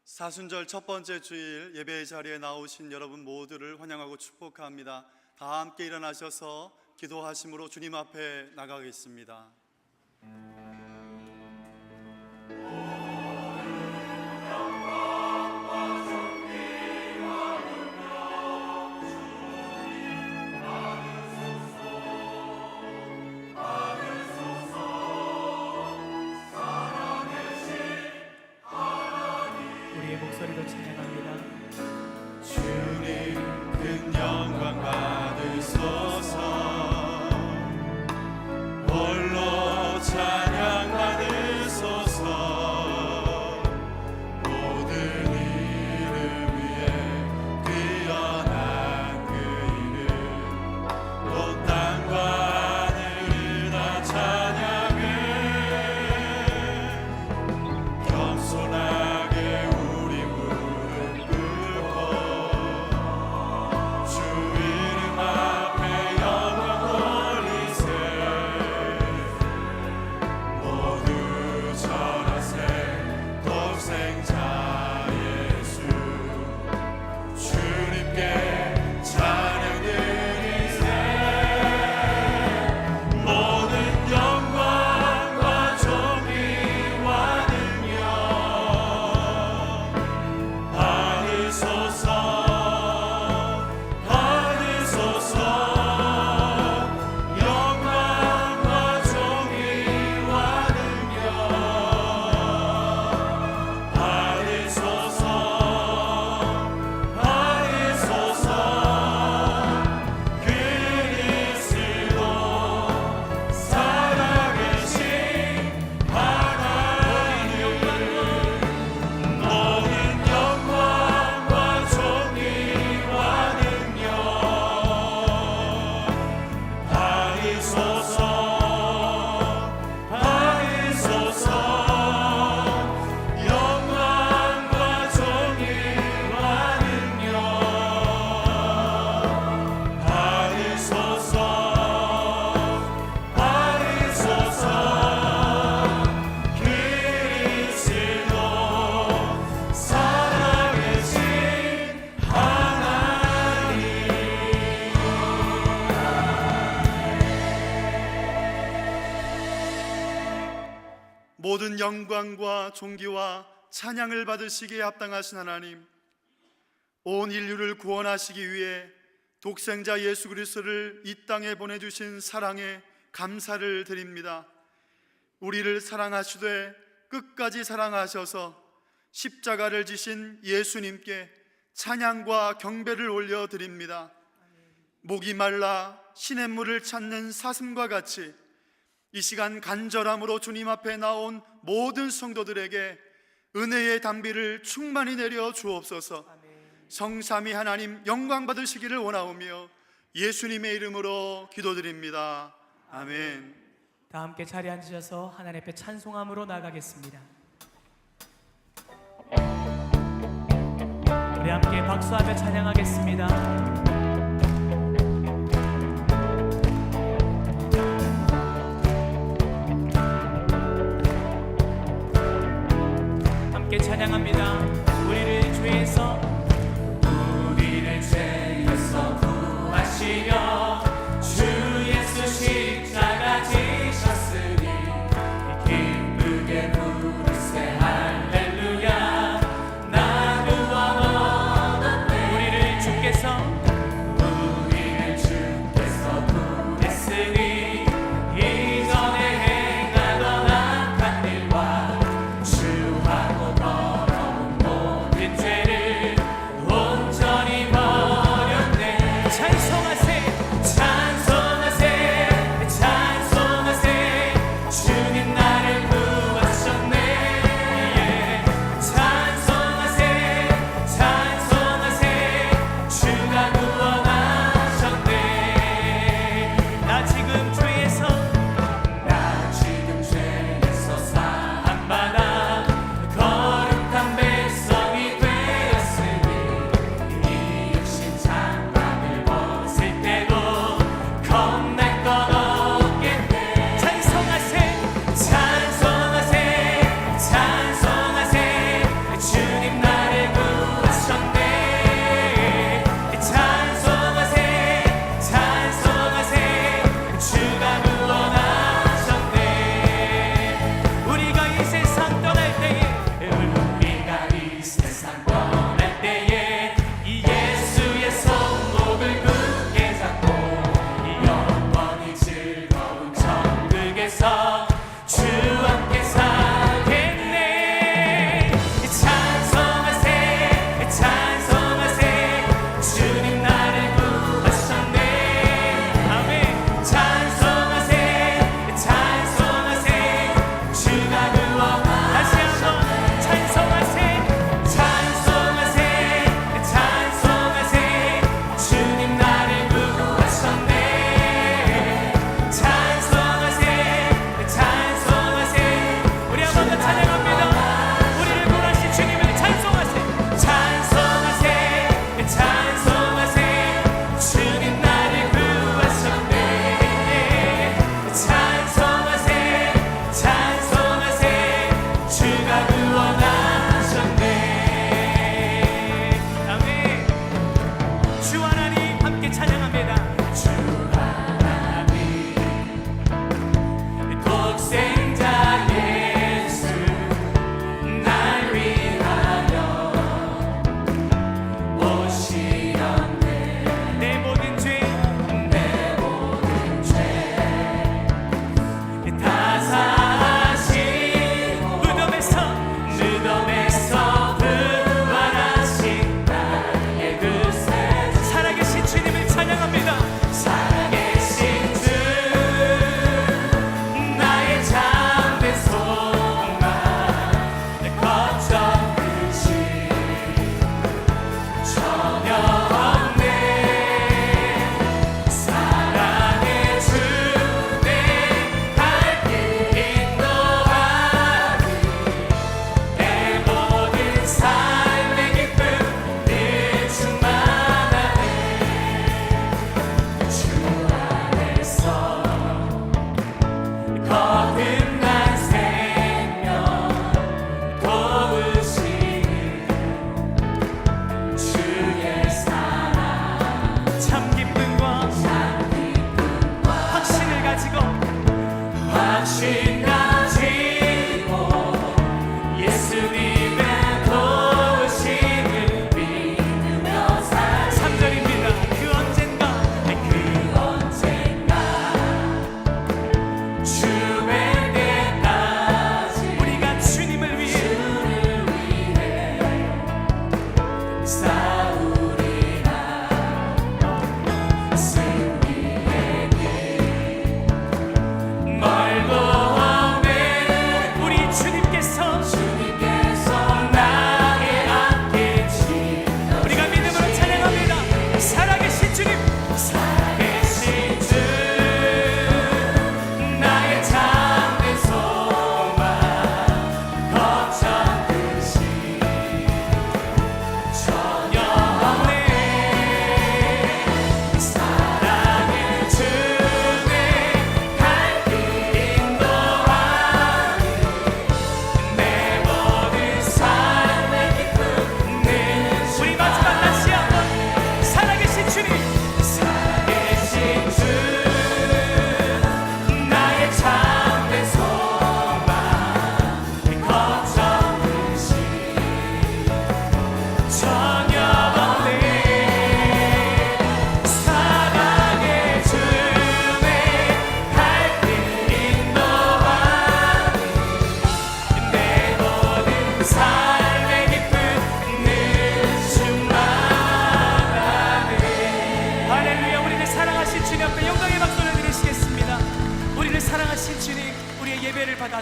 사순절 첫 번째 주일 예배의 자리에 나오신 여러분 모두를 환영하고 축복합니다. 다 함께 일어나셔서 기도하심으로 주님 앞에 나가겠습니다. 목소리로 찬양합니다. 주님 큰 영광 받으소서. 홀로 찬양 받으소서. 모든 이름 위에 뛰어난 그 이름, 또 땅과 하늘을 다 찬양해. 겸손하게 모든 영광과 존귀와 찬양을 받으시기에 합당하신 하나님, 온 인류를 구원하시기 위해 독생자 예수 그리스도를 이 땅에 보내주신 사랑에 감사를 드립니다. 우리를 사랑하시되 끝까지 사랑하셔서 십자가를 지신 예수님께 찬양과 경배를 올려드립니다. 목이 말라 시냇물을 찾는 사슴과 같이 이 시간 간절함으로 주님 앞에 나온 모든 성도들에게 은혜의 담비를 충만히 내려 주옵소서. 성삼위 하나님 영광 받으시기를 원하오며 예수님의 이름으로 기도드립니다. 아멘. 다 함께 자리에 앉으셔서 하나님 앞에 찬송함으로 나가겠습니다. 우리 함께 박수하며 찬양하겠습니다. 찬양합니다. 우리를 죄에서 구하시며 주 예수 십자가 지셨으니 기쁘게 부르세 할렐루야. 나를 얻었네. 우리를 주께서 구했으니 이전에 행하던 악한 일과 주하고 더러운 모든 죄를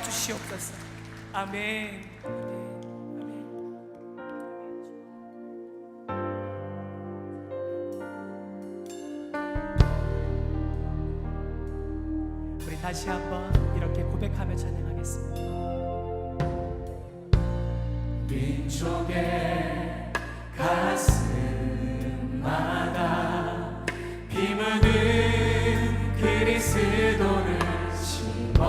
주시옵소서. 아멘. 우리 다시 한번 이렇게 고백하며 찬양하겠습니다. 민족의 가슴마다 비 묻은 그리스도를 심어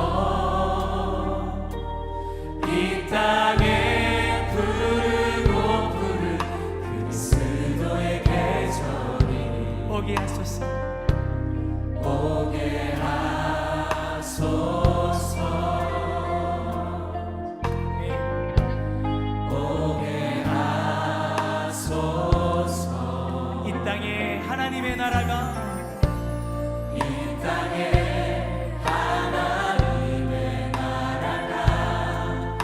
이 땅에 부르고 부른 그리스도의 계절이 오게 하소서. 오게 하소서. 오게 하소서. 이 땅에 하나님의 나라가 이 땅에 하나님의 나라가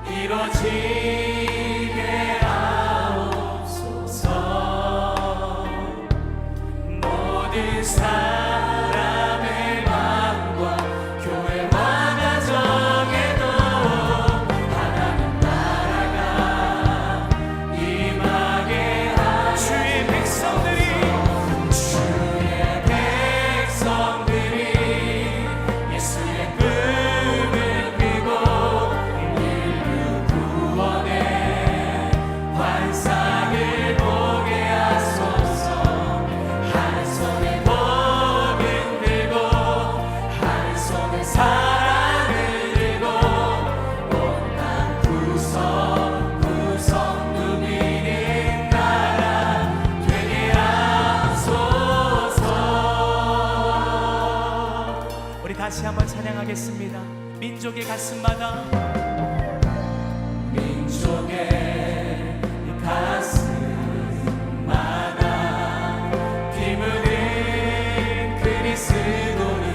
이루어지게 하옵소서. 모든 사람의 마음과 교회와 가정에도 하나님 나라가 임하게 하옵소서. 주의 백성들이 예수의 꿈을 끄고 인류 구원의 환상을 보게 하소서. 한 손에 복을 들고 한 손에 사랑을 들고 온 땅 구석구석 누비는 나라 되게 하소서. 우리 다시 한번 찬양하겠습니다. 민족의 가슴마다 민족의 가슴마다 비 묻은 그리스도를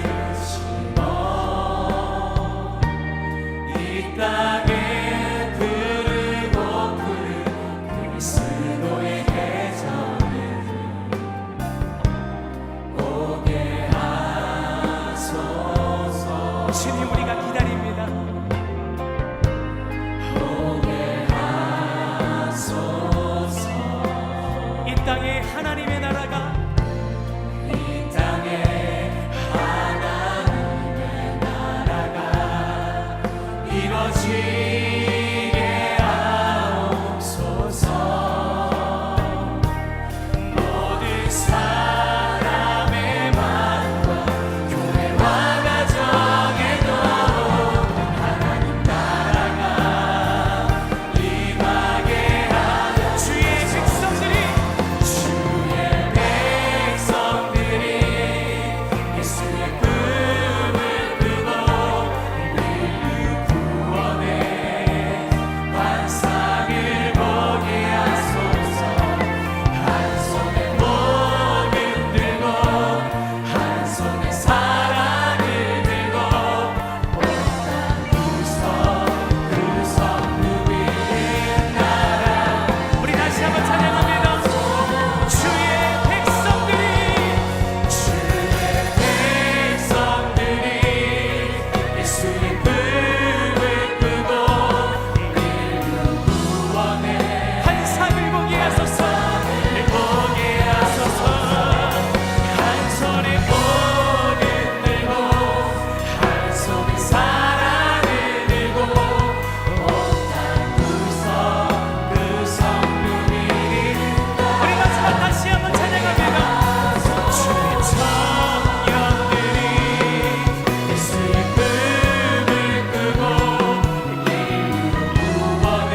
심어 이 땅에 부르고 부른 그리스도의 계절을 오게 하소서. 주님 우리가 기다립니다. 오게 하소서. 이 땅에 하나님의 나라가 이 땅에 하나님의 나라가 이루어지게 하옵소서. 모든 사람의 마음과 교회와 가정에도 하나님 나라가 임하게 하옵소서. 주의 백성들이 예수의 꿈을 꾸고 인류 구원의 환상을 보게 하소서. 한 손에 복을 들고 한 손에 사랑을 들고 온 땅 구석구석 누비는 나라. 우리 다시 한번 찬양합니다. 주의 백성들이 예수의 꿈을 꾸고 인류 구원의 환상을 보게 하소서. 보게 하소서. 한 손에 복을 들고 한 손에 사랑을 들고 온 땅 구석구석 누비는 우리 마지막 다시 한번 찬양합니다. 주의 청년들이 예수의 꿈을 꾸고 인류 구원의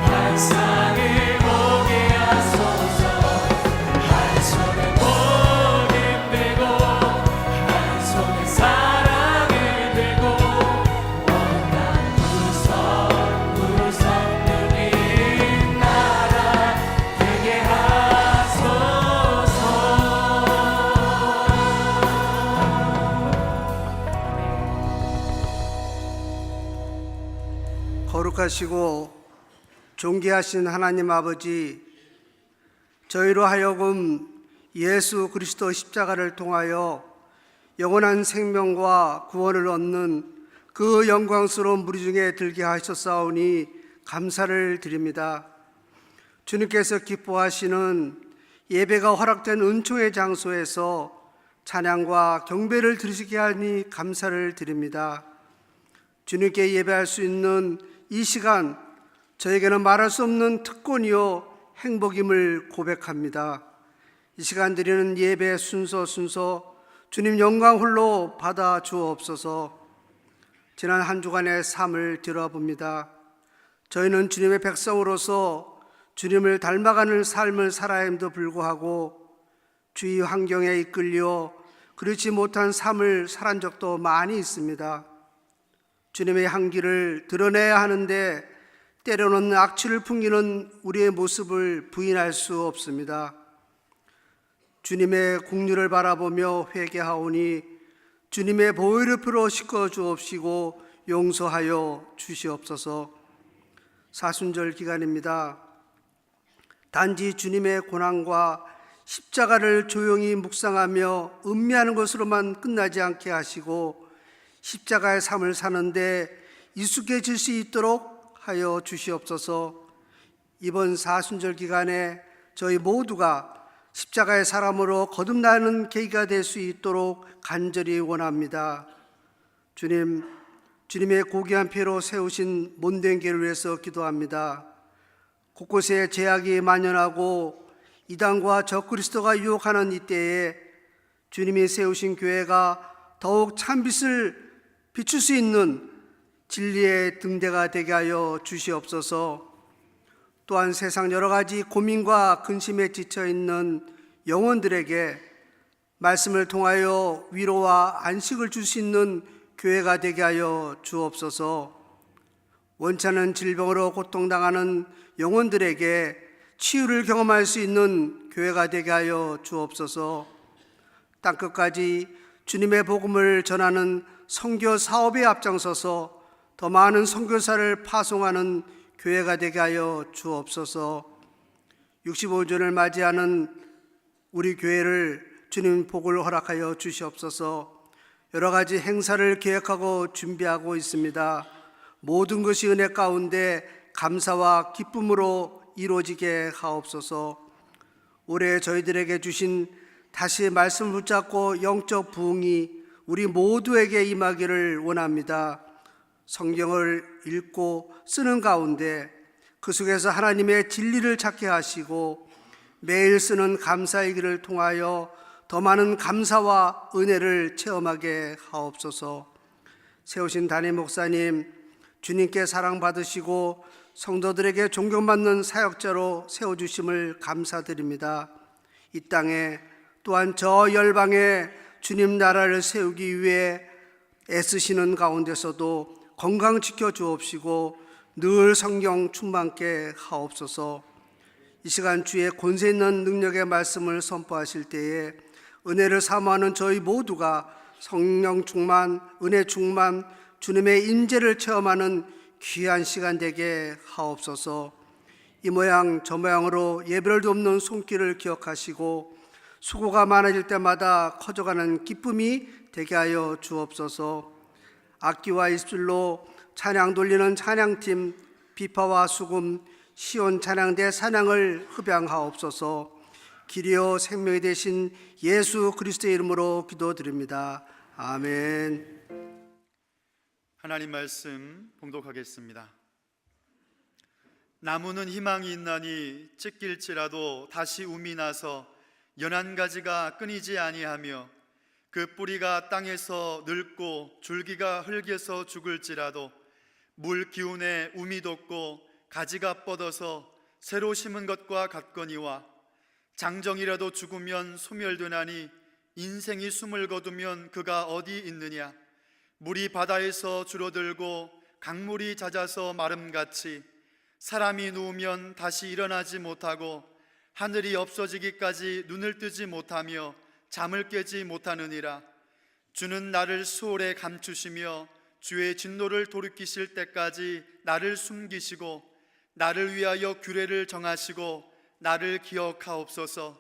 환상을 보게 하소서. 한 손에 복을 들고 한 손에 사랑을 들고 온 땅 구석구석 누비는 나라 되게 하소서. 거룩하시고 존귀하신 하나님 아버지, 저희로 하여금 예수 그리스도 십자가를 통하여 영원한 생명과 구원을 얻는 그 영광스러운 무리 중에 들게 하셨사오니 감사를 드립니다. 주님께서 기뻐하시는 예배가 허락된 은총의 장소에서 찬양과 경배를 드리시게 하니 감사를 드립니다. 주님께 예배할 수 있는 이 시간, 저에게는 말할 수 없는 특권이요 행복임을 고백합니다. 이 시간 드리는 예배 순서 주님 영광 홀로 받아 주옵소서. 지난 한 주간의 삶을 들어봅니다. 저희는 주님의 백성으로서 주님을 닮아가는 삶을 살아야 함에도 불구하고 주위 환경에 이끌려 그렇지 못한 삶을 살한 적도 많이 있습니다. 주님의 향기를 드러내야 하는데 때로는 악취를 풍기는 우리의 모습을 부인할 수 없습니다. 주님의 공륜을 바라보며 회개하오니 주님의 보혈을 풀어 씻어 주옵시고 용서하여 주시옵소서. 사순절 기간입니다. 단지 주님의 고난과 십자가를 조용히 묵상하며 음미하는 것으로만 끝나지 않게 하시고 십자가의 삶을 사는데 익숙해질 수 있도록 하여 주시옵소서. 이번 사순절 기간에 저희 모두가 십자가의 사람으로 거듭나는 계기가 될 수 있도록 간절히 원합니다. 주님의 고귀한 피로 세우신 몸된 교회를 위해서 기도합니다. 곳곳에 제약이 만연하고 이단과 적그리스도가 유혹하는 이때에 주님이 세우신 교회가 더욱 참빛을 비출 수 있는 진리의 등대가 되게 하여 주시옵소서. 또한 세상 여러 가지 고민과 근심에 지쳐 있는 영혼들에게 말씀을 통하여 위로와 안식을 줄 수 있는 교회가 되게 하여 주옵소서. 원찮은 질병으로 고통당하는 영혼들에게 치유를 경험할 수 있는 교회가 되게 하여 주옵소서. 땅끝까지 주님의 복음을 전하는 선교 사업에 앞장서서 더 많은 선교사를 파송하는 교회가 되게 하여 주옵소서. 65주년을 맞이하는 우리 교회를 주님 복을 허락하여 주시옵소서. 여러 가지 행사를 계획하고 준비하고 있습니다. 모든 것이 은혜 가운데 감사와 기쁨으로 이루어지게 하옵소서. 올해 저희들에게 주신 다시 말씀을 붙잡고 영적 부흥이 우리 모두에게 임하기를 원합니다. 성경을 읽고 쓰는 가운데 그 속에서 하나님의 진리를 찾게 하시고 매일 쓰는 감사의 길을 통하여 더 많은 감사와 은혜를 체험하게 하옵소서. 세우신 담임 목사님, 주님께 사랑받으시고 성도들에게 존경받는 사역자로 세워주심을 감사드립니다. 이 땅에 또한 저 열방에 주님 나라를 세우기 위해 애쓰시는 가운데서도 건강 지켜주옵시고 늘 성경 충만케 하옵소서. 이 시간 주의 권세 있는 능력의 말씀을 선포하실 때에 은혜를 사모하는 저희 모두가 성령 충만, 은혜 충만, 주님의 임재를 체험하는 귀한 시간 되게 하옵소서. 이 모양 저 모양으로 예배를 돕는 손길을 기억하시고 수고가 많아질 때마다 커져가는 기쁨이 되게 하여 주옵소서. 악기와 입술로 찬양 돌리는 찬양팀 비파와 수금 시온 찬양대 찬양을 흡양하옵소서. 길이요 생명이 되신 예수 그리스도의 이름으로 기도드립니다. 아멘. 하나님 말씀 봉독하겠습니다. 나무는 희망이 있나니 찢길지라도 다시 움이 나서 연한 가지가 끊이지 아니하며 그 뿌리가 땅에서 늙고 줄기가 흙에서 죽을지라도 물 기운에 움이 돋고 가지가 뻗어서 새로 심은 것과 같거니와 장정이라도 죽으면 소멸되나니 인생이 숨을 거두면 그가 어디 있느냐. 물이 바다에서 줄어들고 강물이 잦아서 마름같이 사람이 누우면 다시 일어나지 못하고 하늘이 없어지기까지 눈을 뜨지 못하며 잠을 깨지 못하느니라. 주는 나를 수월에 감추시며 주의 진노를 돌이키실 때까지 나를 숨기시고 나를 위하여 규례를 정하시고 나를 기억하옵소서.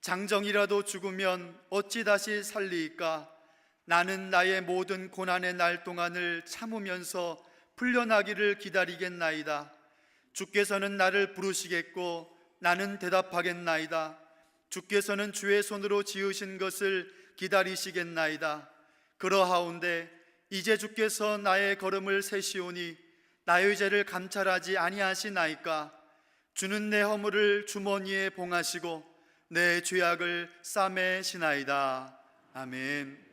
장정이라도 죽으면 어찌 다시 살리이까. 나는 나의 모든 고난의 날 동안을 참으면서 풀려나기를 기다리겠나이다. 주께서는 나를 부르시겠고 나는 대답하겠나이다. 주께서는 주의 손으로 지으신 것을 기다리시겠나이다. 그러하온데 이제 주께서 나의 걸음을 세시오니 나의 죄를 감찰하지 아니하시나이까. 주는 내 허물을 주머니에 봉하시고 내 죄악을 싸매시나이다. 아멘.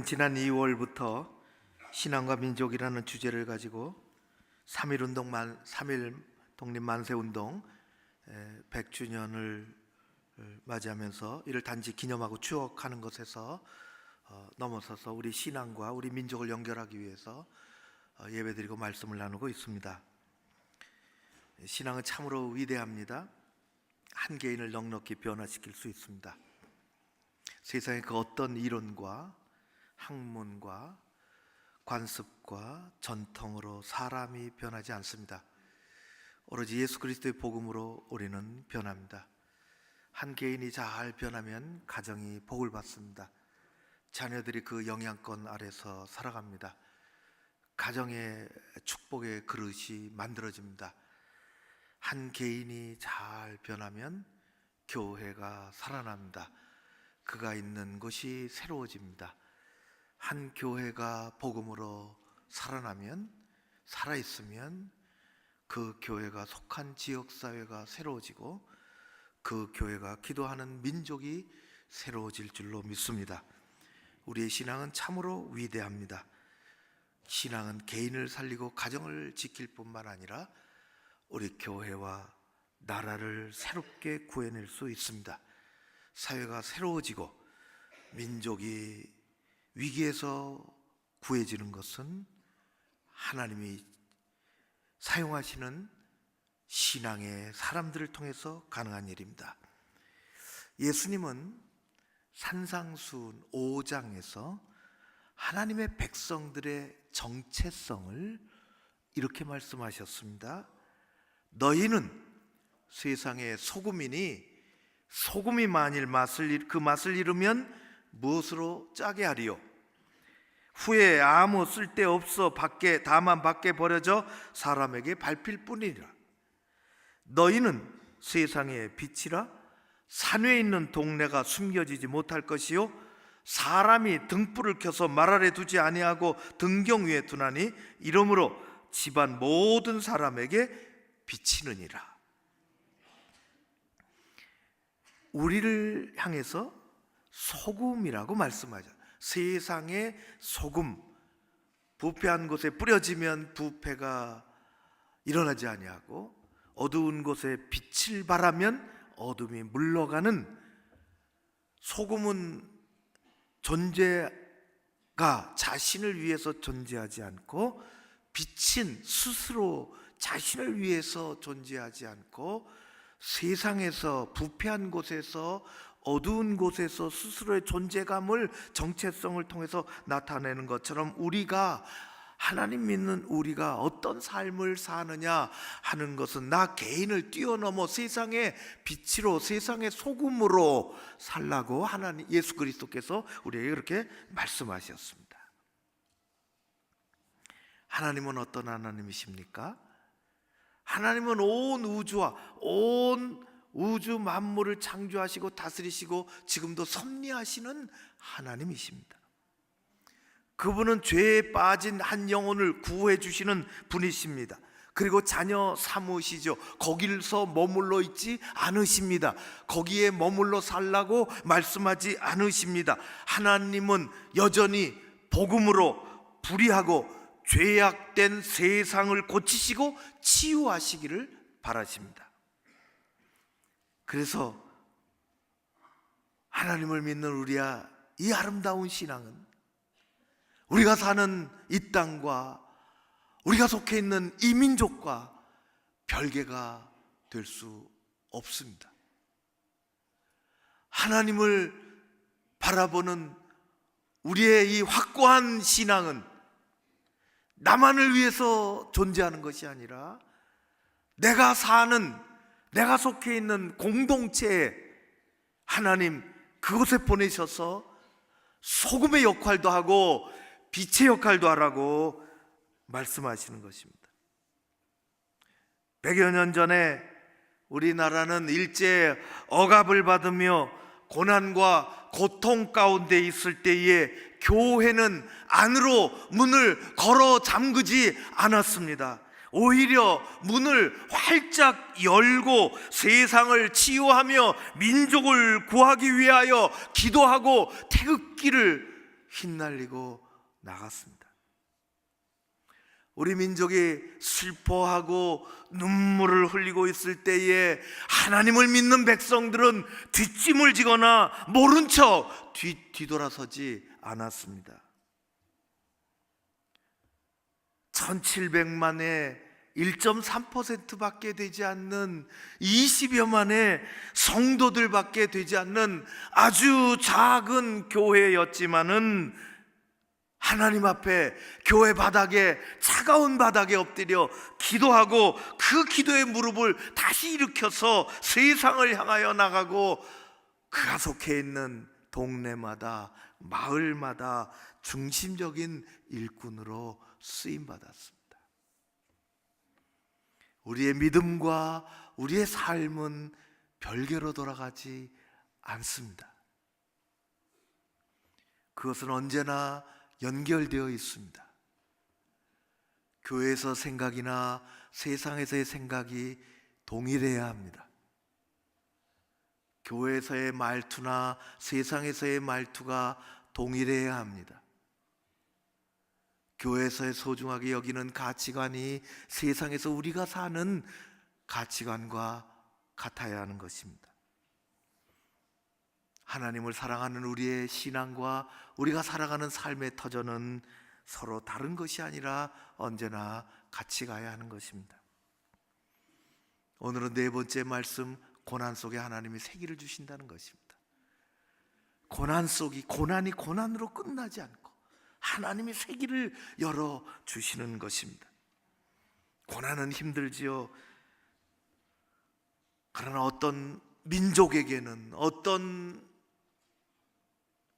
지난 2월부터 신앙과 민족이라는 주제를 가지고 3.1 독립 만세운동 100주년을 맞이하면서 이를 단지 기념하고 추억하는 것에서 넘어서서 우리 신앙과 우리 민족을 연결하기 위해서 예배드리고 말씀을 나누고 있습니다. 신앙은 참으로 위대합니다. 한 개인을 넉넉히 변화시킬 수 있습니다. 세상의 그 어떤 이론과 학문과 관습과 전통으로 사람이 변하지 않습니다. 오로지 예수 그리스도의 복음으로 우리는 변합니다. 한 개인이 잘 변하면 가정이 복을 받습니다. 자녀들이 그 영향권 아래서 살아갑니다. 가정의 축복의 그릇이 만들어집니다. 한 개인이 잘 변하면 교회가 살아납니다. 그가 있는 곳이 새로워집니다. 한 교회가 복음으로 살아나면, 살아있으면 그 교회가 속한 지역사회가 새로워지고 그 교회가 기도하는 민족이 새로워질 줄로 믿습니다. 우리의 신앙은 참으로 위대합니다. 신앙은 개인을 살리고 가정을 지킬 뿐만 아니라 우리 교회와 나라를 새롭게 구해낼 수 있습니다. 사회가 새로워지고 민족이 위기에서 구해지는 것은 하나님이 사용하시는 신앙의 사람들을 통해서 가능한 일입니다. 예수님은 산상수훈 5장에서 하나님의 백성들의 정체성을 이렇게 말씀하셨습니다. 너희는 세상의 소금이니 소금이 만일 그 맛을 잃으면 무엇으로 짜게 하리요? 후에 아무 쓸데없어 다만 밖에 버려져 사람에게 밟힐 뿐이라. 너희는 세상의 빛이라. 산 위에 있는 동네가 숨겨지지 못할 것이요 사람이 등불을 켜서 말 아래 두지 아니하고 등경 위에 두나니 이러므로 집안 모든 사람에게 비치느니라. 우리를 향해서 소금이라고 말씀하죠. 세상의 소금, 부패한 곳에 뿌려지면 부패가 일어나지 아니하고 어두운 곳에 빛을 발하면 어둠이 물러가는, 소금은 존재가 자신을 위해서 존재하지 않고 빛은 스스로 자신을 위해서 존재하지 않고 세상에서 부패한 곳에서 어두운 곳에서 스스로의 존재감을, 정체성을 통해서 나타내는 것처럼 우리가, 하나님 믿는 우리가 어떤 삶을 사느냐 하는 것은 나 개인을 뛰어넘어 세상의 빛으로, 세상의 소금으로 살라고 하나님, 예수 그리스도께서 우리에게 그렇게 말씀하셨습니다. 하나님은 어떤 하나님이십니까? 하나님은 온 우주와 온 우주 만물을 창조하시고 다스리시고 지금도 섭리하시는 하나님이십니다. 그분은 죄에 빠진 한 영혼을 구해 주시는 분이십니다. 그리고 자녀 삼으시죠. 거기서 머물러 있지 않으십니다. 거기에 머물러 살라고 말씀하지 않으십니다. 하나님은 여전히 복음으로 불의하고 죄악된 세상을 고치시고 치유하시기를 바라십니다. 그래서 하나님을 믿는 우리야, 이 아름다운 신앙은 우리가 사는 이 땅과 우리가 속해 있는 이 민족과 별개가 될 수 없습니다. 하나님을 바라보는 우리의 이 확고한 신앙은 나만을 위해서 존재하는 것이 아니라 내가 속해 있는 공동체에 하나님 그곳에 보내셔서 소금의 역할도 하고 빛의 역할도 하라고 말씀하시는 것입니다. 100여 년 전에 우리나라는 일제 억압을 받으며 고난과 고통 가운데 있을 때에 교회는 안으로 문을 걸어 잠그지 않았습니다. 오히려 문을 활짝 열고 세상을 치유하며 민족을 구하기 위하여 기도하고 태극기를 휘날리고 나갔습니다. 우리 민족이 슬퍼하고 눈물을 흘리고 있을 때에 하나님을 믿는 백성들은 뒷짐을 지거나 모른 척 뒤돌아서지 않았습니다. 1700만의 1.3%밖에 되지 않는 20여만의 성도들밖에 되지 않는 아주 작은 교회였지만은 하나님 앞에 교회 바닥에, 차가운 바닥에 엎드려 기도하고 그 기도의 무릎을 다시 일으켜서 세상을 향하여 나가고 그가 속해 있는 동네마다, 마을마다 중심적인 일꾼으로 쓰임받았습니다. 우리의 믿음과 우리의 삶은 별개로 돌아가지 않습니다. 그것은 언제나 연결되어 있습니다. 교회에서 생각이나 세상에서의 생각이 동일해야 합니다. 교회에서의 말투나 세상에서의 말투가 동일해야 합니다. 교회에서의 소중하게 여기는 가치관이 세상에서 우리가 사는 가치관과 같아야 하는 것입니다. 하나님을 사랑하는 우리의 신앙과 우리가 살아가는 삶의 터전은 서로 다른 것이 아니라 언제나 같이 가야 하는 것입니다. 오늘은 네 번째 말씀, 고난 속에 하나님이 생기를 주신다는 것입니다. 고난이 고난으로 끝나지 않고 하나님이 생기를 열어주시는 것입니다. 고난은 힘들지요. 그러나 어떤 민족에게는, 어떤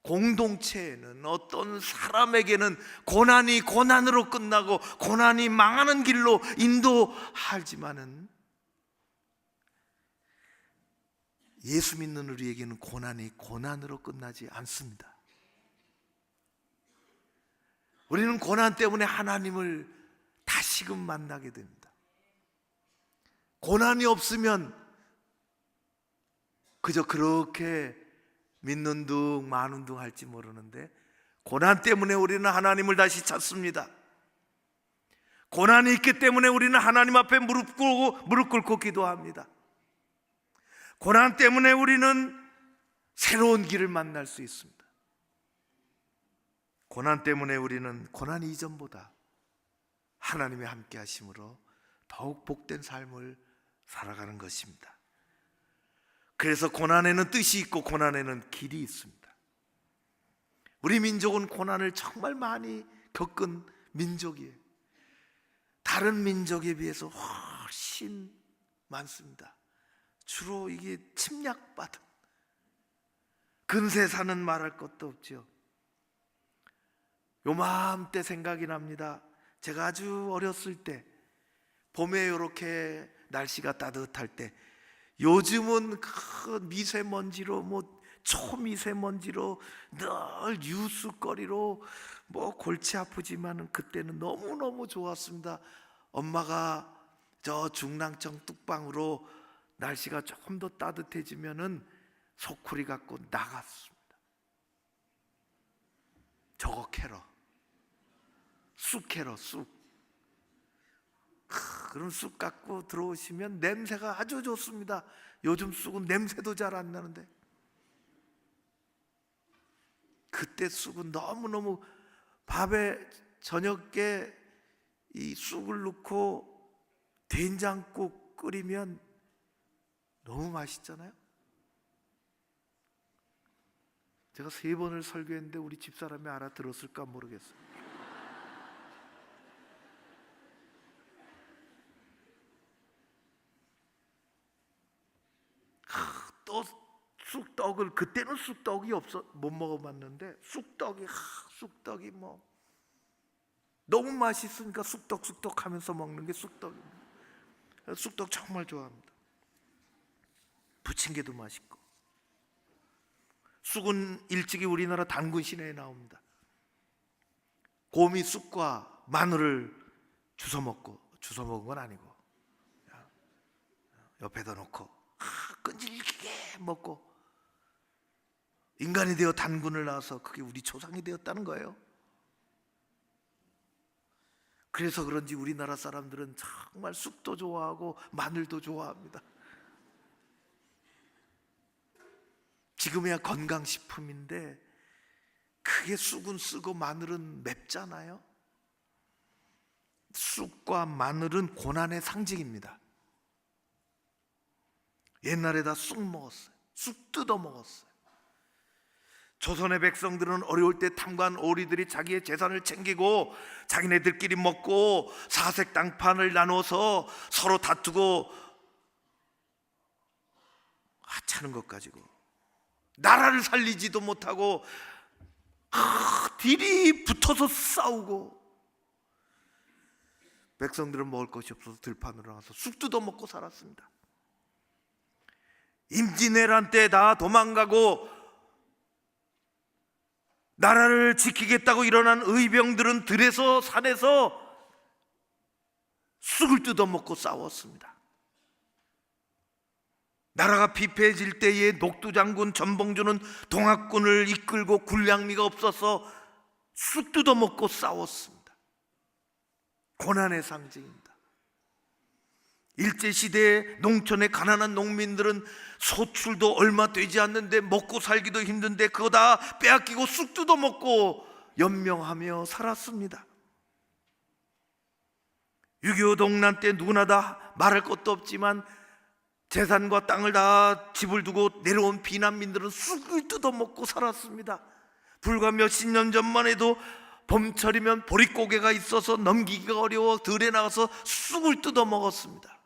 공동체에는, 어떤 사람에게는 고난이 고난으로 끝나고 고난이 망하는 길로 인도하지만은 예수 믿는 우리에게는 고난이 고난으로 끝나지 않습니다. 우리는 고난 때문에 하나님을 다시금 만나게 됩니다. 고난이 없으면 그저 그렇게 믿는 둥 마는 둥 할지 모르는데 고난 때문에 우리는 하나님을 다시 찾습니다. 고난이 있기 때문에 우리는 하나님 앞에 무릎 꿇고 기도합니다. 고난 때문에 우리는 새로운 길을 만날 수 있습니다. 고난 때문에 우리는 고난 이전보다 하나님의 함께 하심으로 더욱 복된 삶을 살아가는 것입니다. 그래서 고난에는 뜻이 있고 고난에는 길이 있습니다. 우리 민족은 고난을 정말 많이 겪은 민족이에요. 다른 민족에 비해서 훨씬 많습니다. 주로 이게 침략받은, 근세사는 말할 것도 없죠. 요맘때 생각이 납니다. 제가 아주 어렸을 때 봄에 이렇게 날씨가 따뜻할 때, 요즘은 그 미세먼지로 초미세먼지로 늘 유수거리로 골치 아프지만은 그때는 너무너무 좋았습니다. 엄마가 저 중랑천 뚝방으로 날씨가 조금 더 따뜻해지면은 소쿠리 갖고 나갔습니다. 저거 캐러, 쑥 캐러, 쑥. 그런 쑥 갖고 들어오시면 냄새가 아주 좋습니다. 요즘 쑥은 냄새도 잘 안 나는데 그때 쑥은 너무너무 밥에 저녁에 이 쑥을 넣고 된장국 끓이면 너무 맛있잖아요. 제가 3번을 설교했는데 우리 집사람이 알아들었을까 모르겠어요. 또 쑥떡을, 그때는 쑥떡이 못 먹어봤는데 쑥떡이 너무 맛있으니까 쑥떡 하면서 먹는 게 쑥떡입니다. 쑥떡 정말 좋아합니다. 부침개도 맛있고. 쑥은 일찍이 우리나라 단군 시내에 나옵니다. 곰이 쑥과 마늘을 주워 먹은 건 아니고 옆에다 놓고 끈질기게 먹고 인간이 되어 단군을 낳아서 그게 우리 조상이 되었다는 거예요. 그래서 그런지 우리나라 사람들은 정말 쑥도 좋아하고 마늘도 좋아합니다. 지금이야 건강식품인데 그게 쑥은 쓰고 마늘은 맵잖아요. 쑥과 마늘은 고난의 상징입니다. 옛날에 다 쑥 먹었어요. 쑥 뜯어 먹었어요. 조선의 백성들은 어려울 때 탐관 오리들이 자기의 재산을 챙기고 자기네들끼리 먹고 사색 땅판을 나눠서 서로 다투고 하찮은 것 가지고 나라를 살리지도 못하고 딜이 붙어서 싸우고 백성들은 먹을 것이 없어서 들판으로 나가서 쑥 뜯어 먹고 살았습니다. 임진왜란 때 다 도망가고 나라를 지키겠다고 일어난 의병들은 들에서 산에서 쑥을 뜯어 먹고 싸웠습니다. 나라가 피폐해질 때에 녹두장군 전봉주는 동학군을 이끌고 군량미가 없어서 쑥 뜯어 먹고 싸웠습니다. 고난의 상징입니다. 일제시대에 농촌의 가난한 농민들은 소출도 얼마 되지 않는데 먹고 살기도 힘든데 그거 다 빼앗기고 쑥 뜯어 먹고 연명하며 살았습니다. 6.25 동란 때 누구나 다 말할 것도 없지만 재산과 땅을 다 집을 두고 내려온 비난민들은 쑥을 뜯어 먹고 살았습니다. 불과 몇십 년 전만 해도 봄철이면 보릿고개가 있어서 넘기기가 어려워 들에 나가서 쑥을 뜯어 먹었습니다.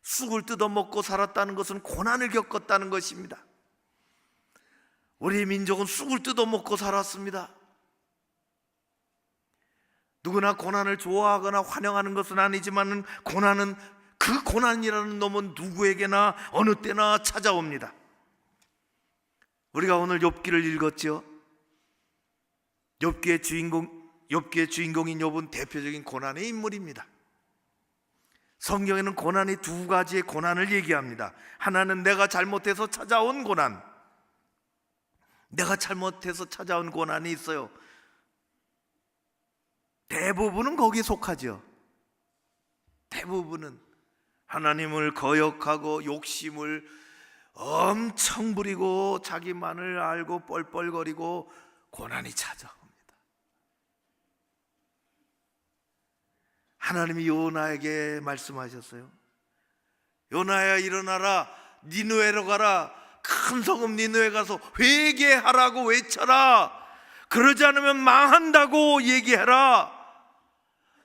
쑥을 뜯어 먹고 살았다는 것은 고난을 겪었다는 것입니다. 우리 민족은 쑥을 뜯어 먹고 살았습니다. 누구나 고난을 좋아하거나 환영하는 것은 아니지만 고난은 그 고난이라는 놈은 누구에게나 어느 때나 찾아옵니다. 우리가 오늘 욥기를 읽었죠. 욥기의 주인공인 욥은 대표적인 고난의 인물입니다. 성경에는 고난이 두 가지의 고난을 얘기합니다. 하나는 내가 잘못해서 찾아온 고난, 내가 잘못해서 찾아온 고난이 있어요. 대부분은 거기에 속하죠. 대부분은 하나님을 거역하고 욕심을 엄청 부리고 자기만을 알고 뻘뻘거리고 고난이 찾아옵니다. 하나님이 요나에게 말씀하셨어요. 요나야 일어나라, 니느웨로 가라. 큰 성읍 니느웨 가서 회개하라고 외쳐라. 그러지 않으면 망한다고 얘기해라.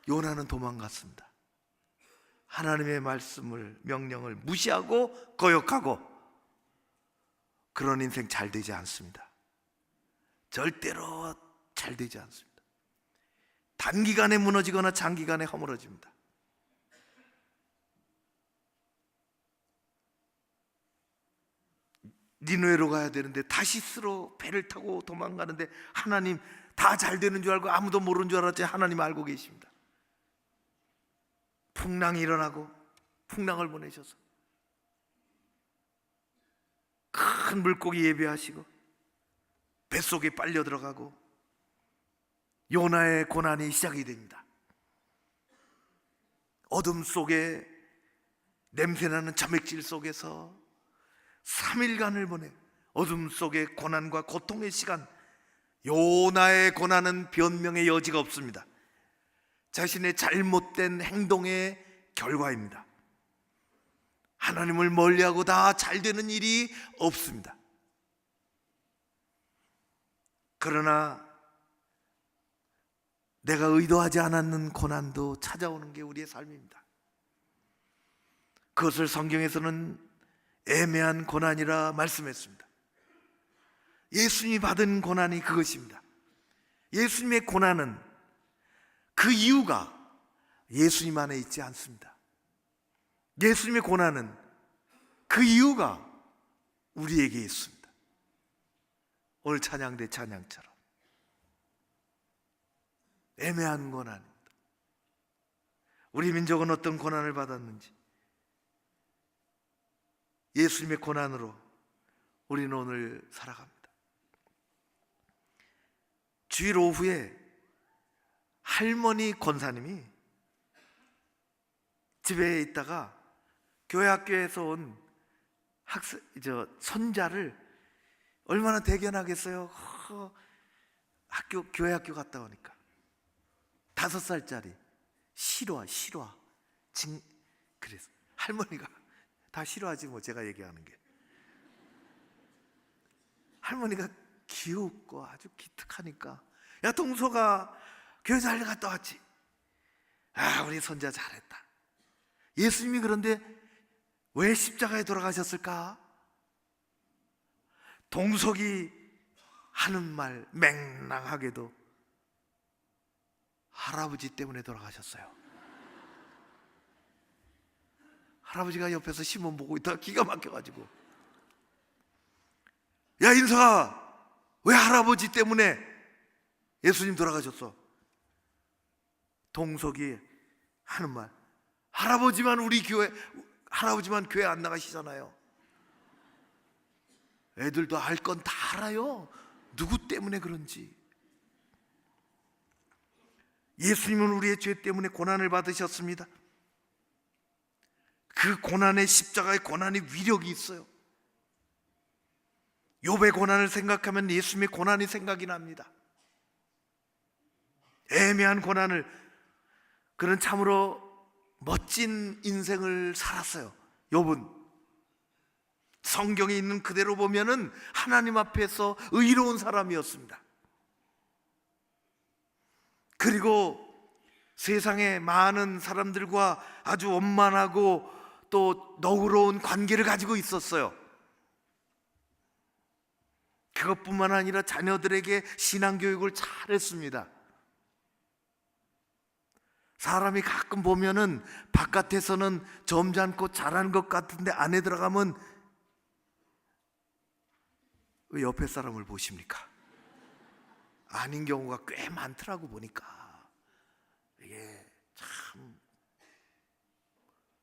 요나는 도망갔습니다. 하나님의 말씀을, 명령을 무시하고 거역하고 그런 인생 잘 되지 않습니다. 절대로 잘 되지 않습니다. 단기간에 무너지거나 장기간에 허물어집니다. 니느웨로 가야 되는데 다시스로 배를 타고 도망가는데 하나님 다 잘 되는 줄 알고 아무도 모르는 줄 알았지 하나님 알고 계십니다. 풍랑이 일어나고 풍랑을 보내셔서 큰 물고기 예배하시고 뱃속에 빨려 들어가고 요나의 고난이 시작이 됩니다. 어둠 속에 냄새나는 점액질 속에서 3일간을 보내 어둠 속의 고난과 고통의 시간. 요나의 고난은 변명의 여지가 없습니다. 자신의 잘못된 행동의 결과입니다. 하나님을 멀리하고 다 잘 되는 일이 없습니다. 그러나 내가 의도하지 않았는 고난도 찾아오는 게 우리의 삶입니다. 그것을 성경에서는 애매한 고난이라 말씀했습니다. 예수님이 받은 고난이 그것입니다. 예수님의 고난은 그 이유가 예수님 안에 있지 않습니다. 예수님의 고난은 그 이유가 우리에게 있습니다. 오늘 찬양대 찬양처럼 애매한 고난입니다. 우리 민족은 어떤 고난을 받았는지 예수님의 고난으로 우리는 오늘 살아갑니다. 주일 오후에 할머니 권사님이 집에 있다가 교회 학교에서 온 손자를 얼마나 대견하겠어요. 교회 학교 갔다 오니까 5살짜리 실화 그래서 할머니가 다 싫어하지 뭐, 제가 얘기하는 게. 할머니가 귀엽고 아주 기특하니까, 야 동서가 교회 잘 갔다 왔지? 아, 우리 손자 잘했다. 예수님이 그런데 왜 십자가에 돌아가셨을까? 동석이 하는 말 맹랑하게도 할아버지 때문에 돌아가셨어요. 할아버지가 옆에서 시몬 보고 있다가 기가 막혀가지고, 야 인석아, 왜 할아버지 때문에 예수님 돌아가셨어? 동석이 하는 말, 할아버지만 교회 안 나가시잖아요. 애들도 알 건 다 알아요. 누구 때문에 그런지. 예수님은 우리의 죄 때문에 고난을 받으셨습니다. 그 고난의, 십자가의 고난이 위력이 있어요. 욥의 고난을 생각하면 예수님의 고난이 생각이 납니다. 애매한 고난을, 그런 참으로 멋진 인생을 살았어요. 욥은 성경에 있는 그대로 보면은 하나님 앞에서 의로운 사람이었습니다. 그리고 세상의 많은 사람들과 아주 원만하고 또 너그러운 관계를 가지고 있었어요. 그것뿐만 아니라 자녀들에게 신앙교육을 잘했습니다. 사람이 가끔 보면은 바깥에서는 점잖고 잘하는 것 같은데 안에 들어가면 왜 옆에 사람을 보십니까? 아닌 경우가 꽤 많더라고 보니까. 이게 참,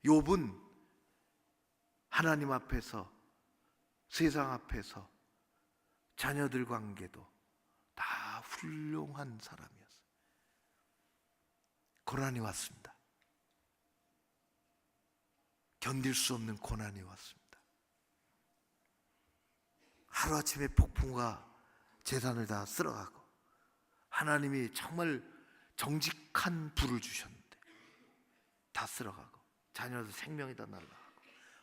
욥은 하나님 앞에서, 세상 앞에서, 자녀들 관계도 다 훌륭한 사람이었어요. 고난이 왔습니다. 견딜 수 없는 고난이 왔습니다. 하루아침에 폭풍과 재산을 다 쓸어가고, 하나님이 정말 정직한 불을 주셨는데 다 쓸어가고, 자녀들 생명이 다 날아가고,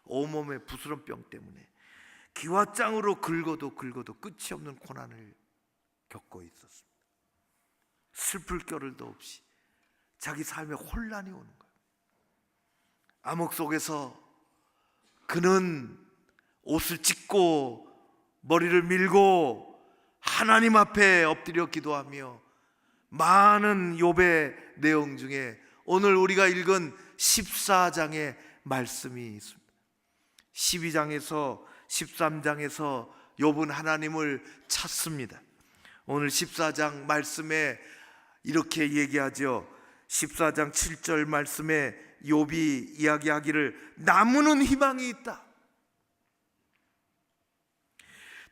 온몸에 부스럼 병 때문에 기와장으로 긁어도 끝이 없는 고난을 겪고 있었습니다. 슬플 겨를도 없이 자기 삶에 혼란이 오는 거예요. 암흑 속에서 그는 옷을 찢고 머리를 밀고 하나님 앞에 엎드려 기도하며, 많은 욥의 내용 중에 오늘 우리가 읽은 14장의 말씀이 있습니다. 12장에서 13장에서 욥은 하나님을 찾습니다. 오늘 14장 말씀에 이렇게 얘기하죠. 14장 7절 말씀에 욥이 이야기하기를, 나무는 희망이 있다.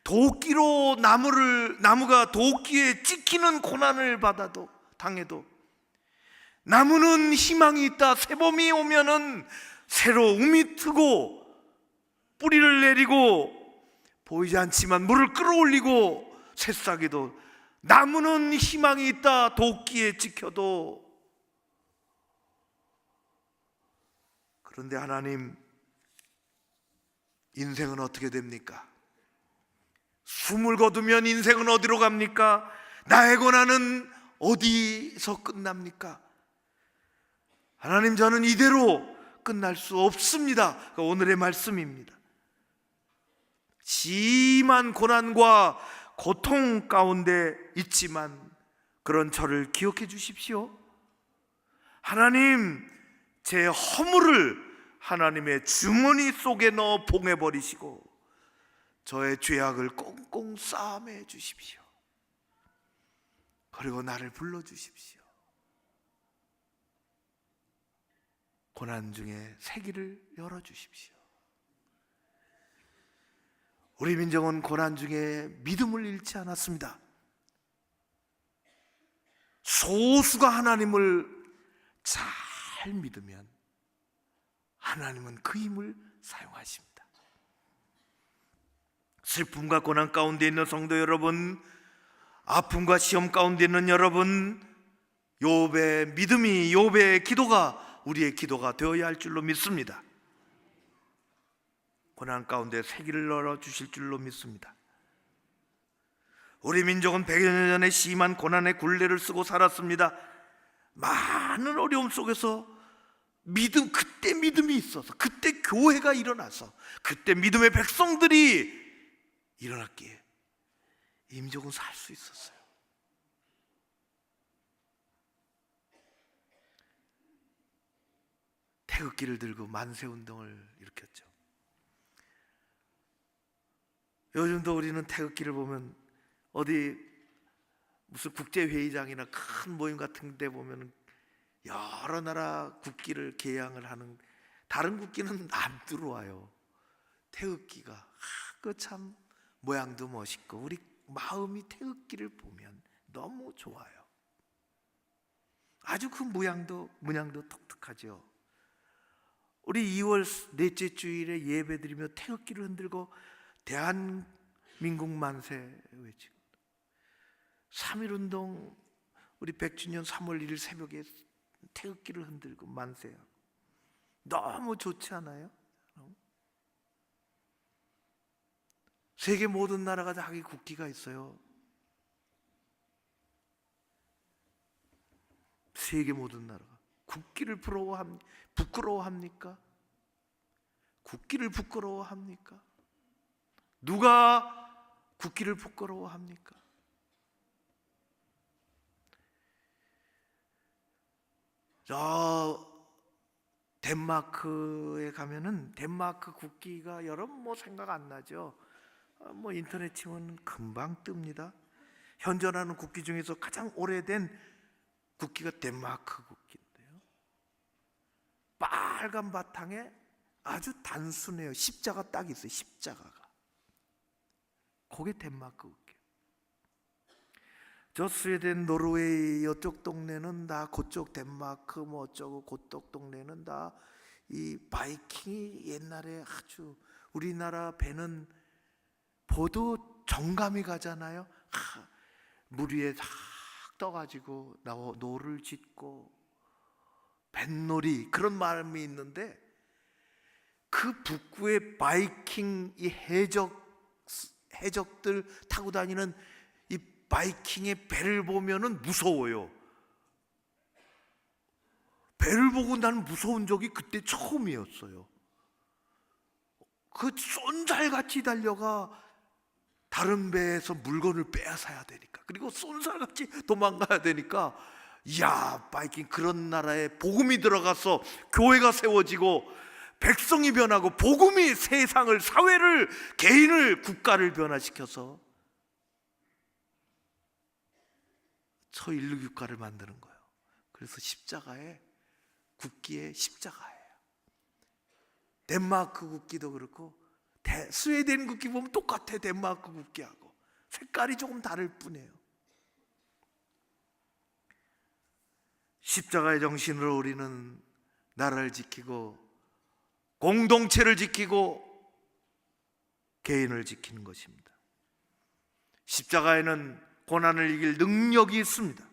도끼로 나무가 도끼에 찍히는 고난을 당해도 나무는 희망이 있다. 새봄이 오면은 새로 움이 트고 뿌리를 내리고 보이지 않지만 물을 끌어올리고 새싹에도 나무는 희망이 있다. 도끼에 찍혀도. 그런데 하나님, 인생은 어떻게 됩니까? 숨을 거두면 인생은 어디로 갑니까? 나의 고난은 어디서 끝납니까? 하나님, 저는 이대로 끝날 수 없습니다. 오늘의 말씀입니다. 심한 고난과 고통 가운데 있지만 그런 저를 기억해 주십시오. 하나님, 제 허물을 하나님의 주머니 속에 넣어 봉해버리시고 저의 죄악을 꽁꽁 싸매 주십시오. 그리고 나를 불러주십시오. 고난 중에 새 길을 열어주십시오. 우리 민족은 고난 중에 믿음을 잃지 않았습니다. 소수가 하나님을 잘 믿으면 하나님은 그 힘을 사용하십니다. 슬픔과 고난 가운데 있는 성도 여러분, 아픔과 시험 가운데 있는 여러분, 욥의 믿음이, 욥의 기도가 우리의 기도가 되어야 할 줄로 믿습니다. 고난 가운데 새길을 열어주실 줄로 믿습니다. 우리 민족은 100여 년 전에 심한 고난의 굴레를 쓰고 살았습니다. 많은 어려움 속에서 그때 믿음이 있어서, 그때 교회가 일어나서, 그때 믿음의 백성들이 일어났기에 이 민족은 살 수 있었어요. 태극기를 들고 만세운동을 일으켰죠. 요즘도 우리는 태극기를 보면 어디 무슨 국제회의장이나 큰 모임 같은 데 보면 여러 나라 국기를 개양을 하는, 다른 국기는 안 들어와요. 태극기가 그 참 모양도 멋있고 우리 마음이 태극기를 보면 너무 좋아요. 아주 그 문양도 독특하죠. 우리 2월 넷째 주일에 예배드리며 태극기를 흔들고 대한민국 만세 외치고, 3.1운동 우리 100주년 3월 1일 새벽에 태극기를 흔들고 만세하고, 너무 좋지 않아요? 세계 모든 나라가 자기 국기가 있어요. 세계 모든 나라가 국기를 부끄러워합니까? 국기를 부끄러워합니까? 누가 국기를 부끄러워합니까? 저 덴마크에 가면은 덴마크 국기가 여러분 생각 안 나죠? 인터넷 치면 금방 뜹니다. 현존하는 국기 중에서 가장 오래된 국기가 덴마크 국기인데요, 빨간 바탕에 아주 단순해요. 십자가 딱 있어요. 십자가가. 그게 덴마크 국기. 저 스웨덴, 노르웨이 이쪽 동네는 다, 그쪽 덴마크 어쩌고 그쪽 동네는 다 이 바이킹이 옛날에 아주, 우리나라 배는 보도 정감이 가잖아요. 물 위에 탁 떠가지고 노를 짓고 뱃놀이, 그런 마음이 있는데, 그 북부의 바이킹 이 해적들 타고 다니는 이 바이킹의 배를 보면은 무서워요. 배를 보고 나는 무서운 적이 그때 처음이었어요. 그 쏜살같이 달려가 다른 배에서 물건을 빼앗아야 되니까, 그리고 쏜살같이 도망가야 되니까, 이야, 바이킹, 그런 나라에 복음이 들어가서 교회가 세워지고 백성이 변하고 복음이 세상을, 사회를, 개인을, 국가를 변화시켜서 초인류 국가를 만드는 거예요. 그래서 십자가에, 국기에 십자가예요. 덴마크 국기도 그렇고 스웨덴 국기 보면 똑같아. 덴마크 국기하고 색깔이 조금 다를 뿐이에요. 십자가의 정신으로 우리는 나라를 지키고 공동체를 지키고 개인을 지키는 것입니다. 십자가에는 고난을 이길 능력이 있습니다.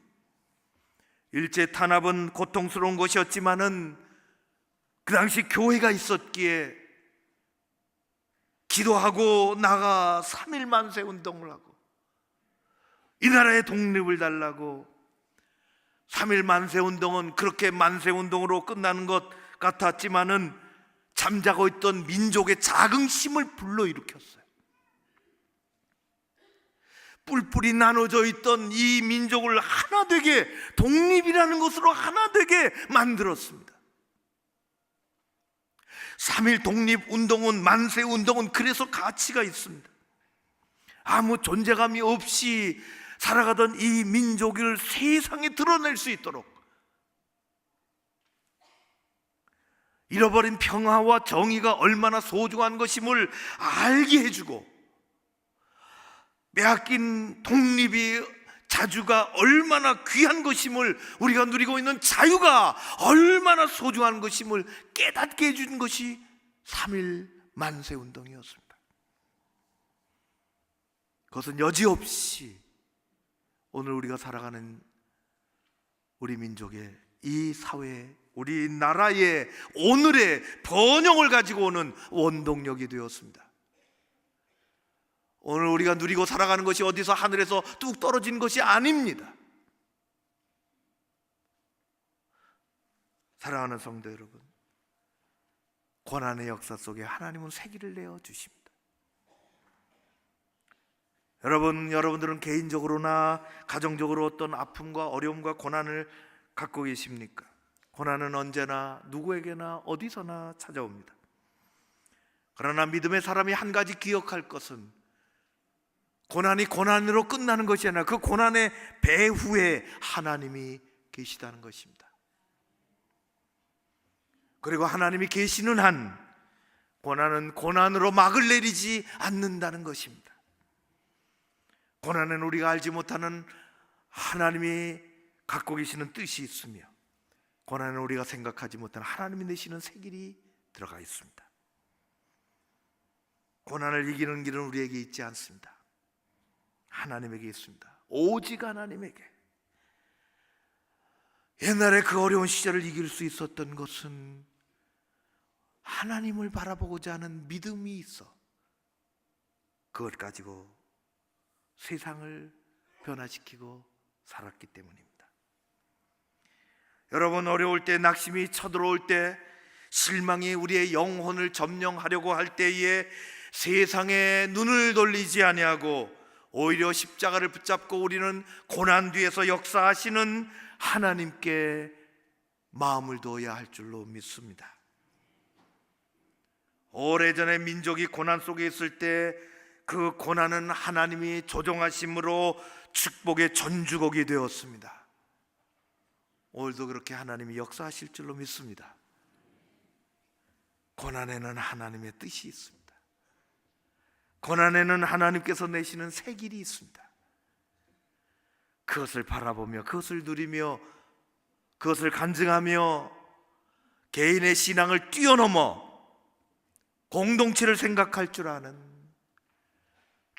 일제 탄압은 고통스러운 것이었지만은 그 당시 교회가 있었기에 기도하고 나가 3.1 만세 운동을 하고 이 나라의 독립을 달라고. 3.1 만세 운동은 그렇게 만세 운동으로 끝나는 것 같았지만은 잠자고 있던 민족의 자긍심을 불러일으켰어요. 뿔뿔이 나눠져 있던 이 민족을 하나 되게, 독립이라는 것으로 하나 되게 만들었습니다. 3.1 독립운동은, 만세운동은 그래서 가치가 있습니다. 아무 존재감이 없이 살아가던 이 민족을 세상에 드러낼 수 있도록, 잃어버린 평화와 정의가 얼마나 소중한 것임을 알게 해주고, 빼앗긴 독립이 자주가 얼마나 귀한 것임을, 우리가 누리고 있는 자유가 얼마나 소중한 것임을 깨닫게 해준 것이 3.1 만세운동이었습니다. 그것은 여지없이 오늘 우리가 살아가는 우리 민족의, 이 사회, 우리 나라의 오늘의 번영을 가지고 오는 원동력이 되었습니다. 오늘 우리가 누리고 살아가는 것이 어디서 하늘에서 뚝 떨어진 것이 아닙니다. 사랑하는 성도 여러분, 고난의 역사 속에 하나님은 새길을 내어 주십니다. 여러분들은 개인적으로나 가정적으로 어떤 아픔과 어려움과 고난을 갖고 계십니까? 고난은 언제나 누구에게나 어디서나 찾아옵니다. 그러나 믿음의 사람이 한 가지 기억할 것은, 고난이 고난으로 끝나는 것이 아니라 그 고난의 배후에 하나님이 계시다는 것입니다. 그리고 하나님이 계시는 한 고난은 고난으로 막을 내리지 않는다는 것입니다. 고난은 우리가 알지 못하는 하나님이 갖고 계시는 뜻이 있으며, 고난은 우리가 생각하지 못하는 하나님이 내시는 새 길이 들어가 있습니다. 고난을 이기는 길은 우리에게 있지 않습니다. 하나님에게 있습니다. 오직 하나님에게. 옛날에 그 어려운 시절을 이길 수 있었던 것은 하나님을 바라보고자 하는 믿음이 있어 그걸 가지고 세상을 변화시키고 살았기 때문입니다. 여러분, 어려울 때, 낙심이 쳐들어올 때, 실망이 우리의 영혼을 점령하려고 할 때에 세상에 눈을 돌리지 아니하고 오히려 십자가를 붙잡고 우리는 고난 뒤에서 역사하시는 하나님께 마음을 두어야 할 줄로 믿습니다. 오래전에 민족이 고난 속에 있을 때 그 고난은 하나님이 조정하심으로 축복의 전주곡이 되었습니다. 오늘도 그렇게 하나님이 역사하실 줄로 믿습니다. 고난에는 하나님의 뜻이 있습니다. 고난에는 하나님께서 내시는 새 길이 있습니다. 그것을 바라보며, 그것을 누리며, 그것을 간증하며 개인의 신앙을 뛰어넘어 공동체를 생각할 줄 아는,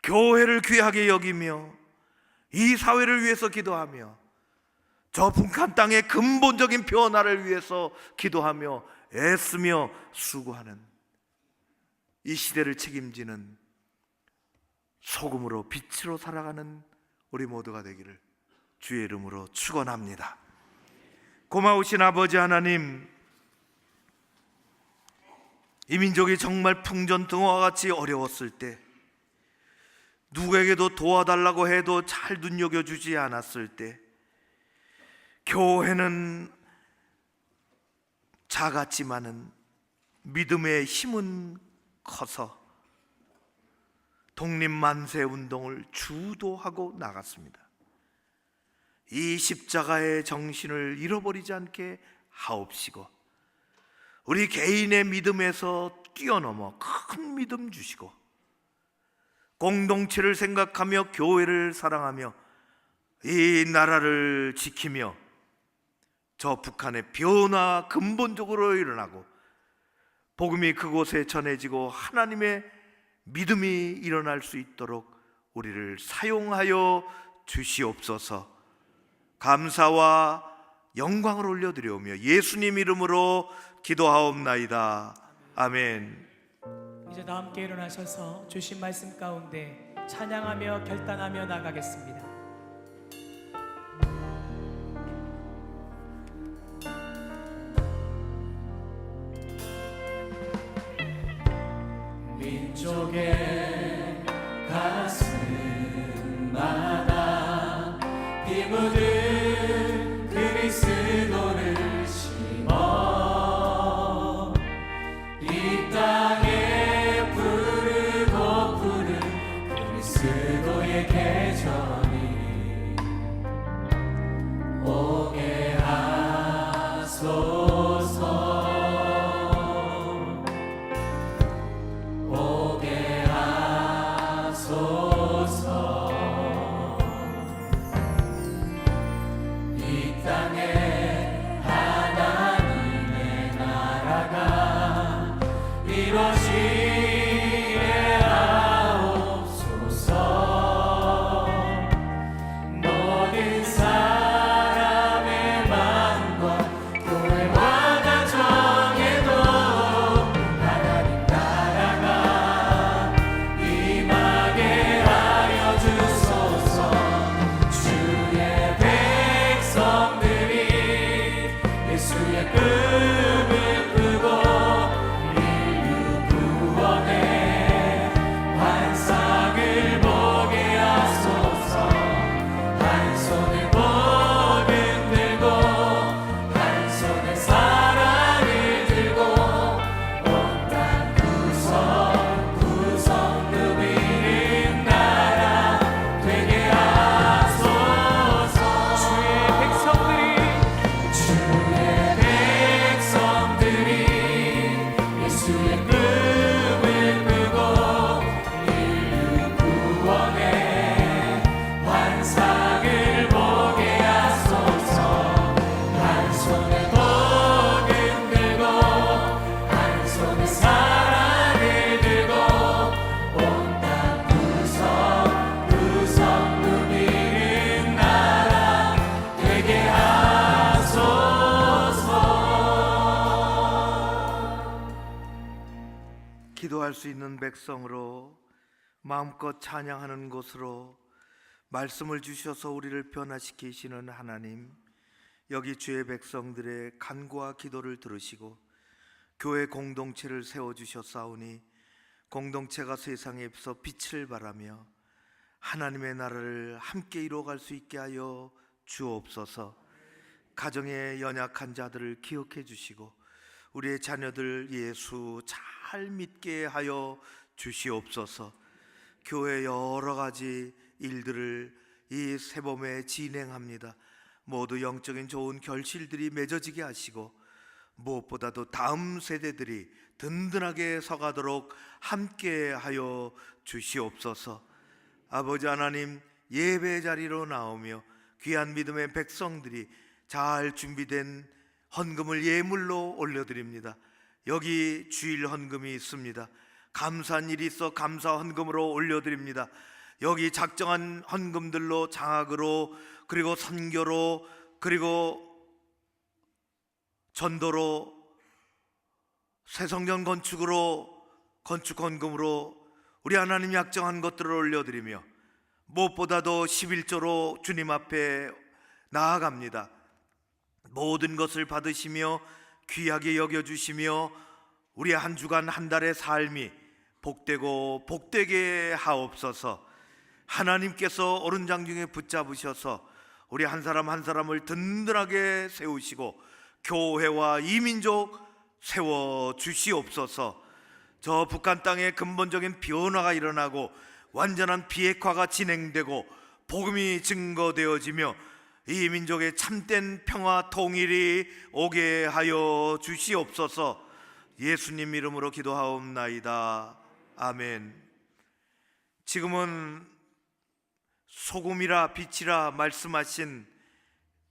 교회를 귀하게 여기며 이 사회를 위해서 기도하며 저 북한 땅의 근본적인 변화를 위해서 기도하며 애쓰며 수고하는 이 시대를 책임지는 소금으로 빛으로 살아가는 우리 모두가 되기를 주의 이름으로 축원합니다. 고마우신 아버지 하나님, 이 민족이 정말 풍전등화와 같이 어려웠을 때, 누구에게도 도와달라고 해도 잘 눈여겨주지 않았을 때, 교회는 작았지만은 믿음의 힘은 커서 독립만세 운동을 주도하고 나갔습니다. 이 십자가의 정신을 잃어버리지 않게 하옵시고, 우리 개인의 믿음에서 뛰어넘어 큰 믿음 주시고, 공동체를 생각하며 교회를 사랑하며 이 나라를 지키며 저 북한의 변화 근본적으로 일어나고 복음이 그곳에 전해지고 하나님의 믿음이 일어날 수 있도록 우리를 사용하여 주시옵소서. 감사와 영광을 올려드려오며 예수님 이름으로 기도하옵나이다. 아멘. 이제 다 함께 일어나셔서 주신 말씀 가운데 찬양하며 결단하며 나가겠습니다. 민족의 가슴마다 피 묻은 그리스도를 심어 이 땅에 부르고 부른 그리스도의 계절이 오게 하소서. 오게 하소서. 기도할 수 있는 백성으로 마음껏 찬양하는 곳으로 말씀을 주셔서 우리를 변화시키시는 하나님, 여기 주의 백성들의 간구와 기도를 들으시고 교회 공동체를 세워주셨사오니 공동체가 세상에서 빛을 발하며 하나님의 나라를 함께 이루어갈 수 있게 하여 주옵소서. 가정의 연약한 자들을 기억해 주시고 우리의 자녀들 예수 잘 믿게 하여 주시옵소서. 교회 여러 가지 일들을 이 새봄에 진행합니다. 모두 영적인 좋은 결실들이 맺어지게 하시고 무엇보다도 다음 세대들이 든든하게 서가도록 함께 하여 주시옵소서. 아버지 하나님, 예배 자리로 나오며 귀한 믿음의 백성들이 잘 준비된 헌금을 예물로 올려드립니다. 여기 주일 헌금이 있습니다. 감사한 일이 있어 감사 헌금으로 올려드립니다. 여기 작정한 헌금들로 장학으로, 그리고 선교로, 그리고 전도로, 새성전 건축으로, 건축 헌금으로 우리 하나님 약정한 것들을 올려드리며 무엇보다도 11조로 주님 앞에 나아갑니다. 모든 것을 받으시며 귀하게 여겨주시며 우리 한 주간 한 달의 삶이 복되고 복되게 하옵소서. 하나님께서 오른장중에 붙잡으셔서 우리 한 사람 한 사람을 든든하게 세우시고 교회와 이민족 세워주시옵소서. 저 북한 땅에 근본적인 변화가 일어나고 완전한 비핵화가 진행되고 복음이 증거되어지며 이 민족의 참된 평화 통일이 오게 하여 주시옵소서. 예수님 이름으로 기도하옵나이다. 아멘. 지금은 소금이라 빛이라 말씀하신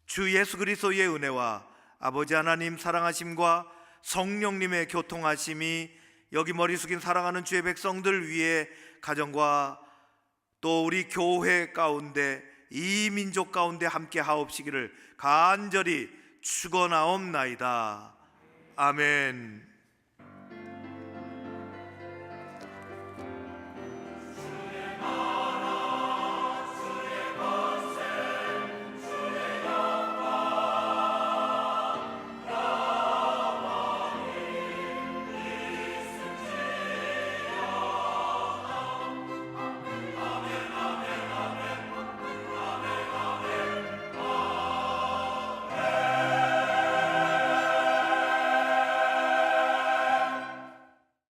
주 예수 그리스도의 은혜와 아버지 하나님 사랑하심과 성령님의 교통하심이 여기 머리 숙인 사랑하는 주의 백성들 위해 가정과 또 우리 교회 가운데 이 민족 가운데 함께 하옵시기를 간절히 축원하옵나이다. 아멘.